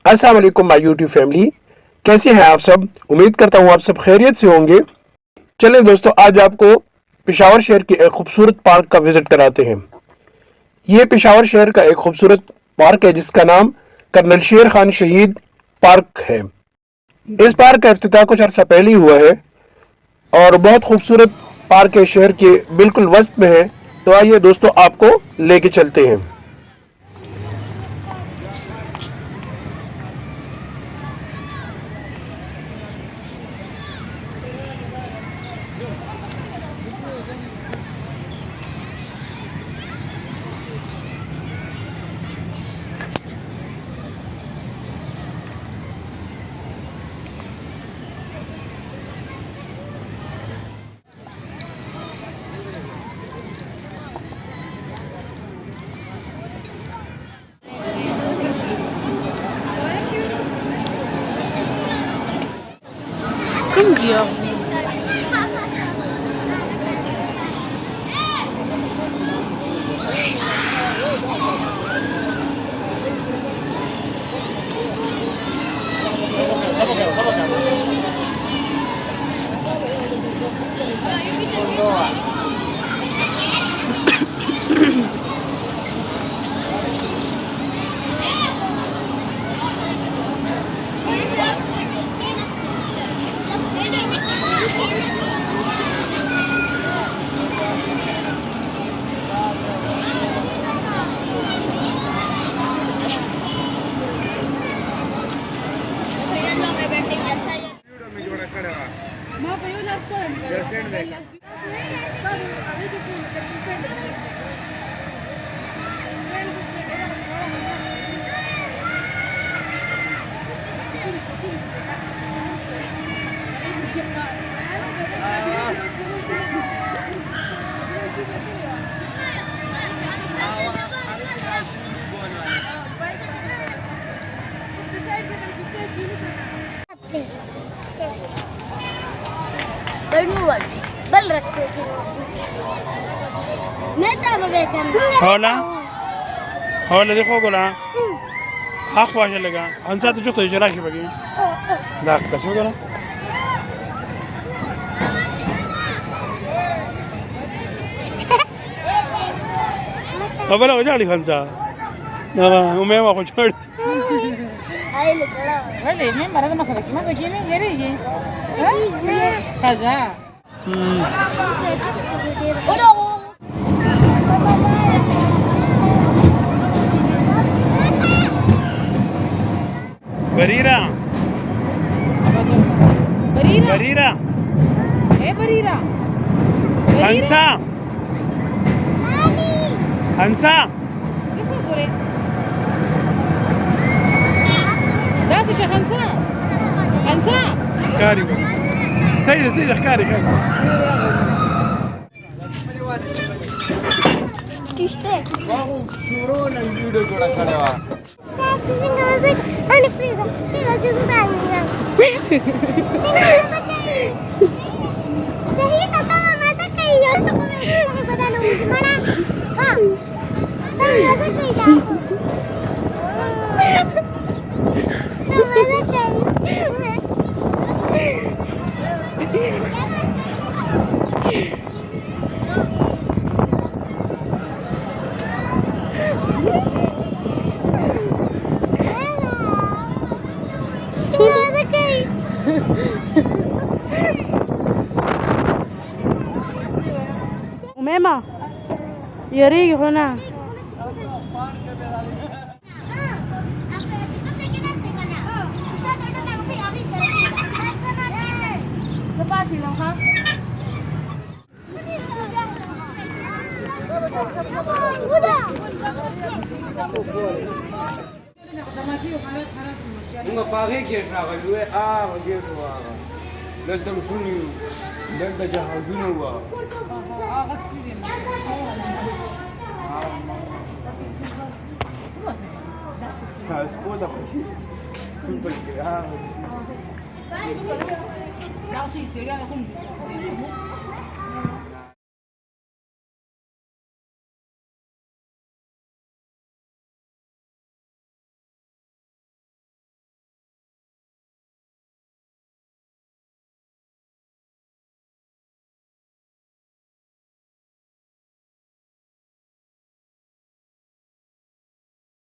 अस्सलाम वालेकुम my YouTube family, कैसे हैं आप सब। उम्मीद करता हूँ आप सब खैरियत से होंगे। चलें दोस्तों, आज आपको पेशावर शहर के एक खूबसूरत पार्क का विजिट कराते हैं। ये पेशावर शहर का एक खूबसूरत पार्क है जिसका नाम कर्नल शेर खान शहीद पार्क है। इस पार्क का इफ्तिताह कुछ अर्सा पहले ही हुआ है और बहुत खूबसूरत पार्क है, शहर के बिल्कुल वस्त में है। तो आइए दोस्तों, आपको लेके चलते हैं। India. बल रखते थे मैं सब هلا دي خوغلا اخوا شلغا انسا تجوتو يشراكي بقي لا كسوغلا قبل وجالي خنسا نا ومي ما خوشور هاي اللي طلع ولا مين مرة مسكين يريجي كذا بريرة بريرة ايه بريرة هنسا هنسا داسي شيخ هنسا كاري بقى سيدة كاري किसते बाबू शुरू ने वीडियो जोड़ा करेवा आणि फ्रीज जो बांगला सही आता माझा काही येतो कोणी बदलू मला हां माझा काही जा माझा काही أميمة يا ريت هنا Bunga pagi geet raga duwe geet huwa dalta mshuni dalta jahazuna huwa esposa culpa que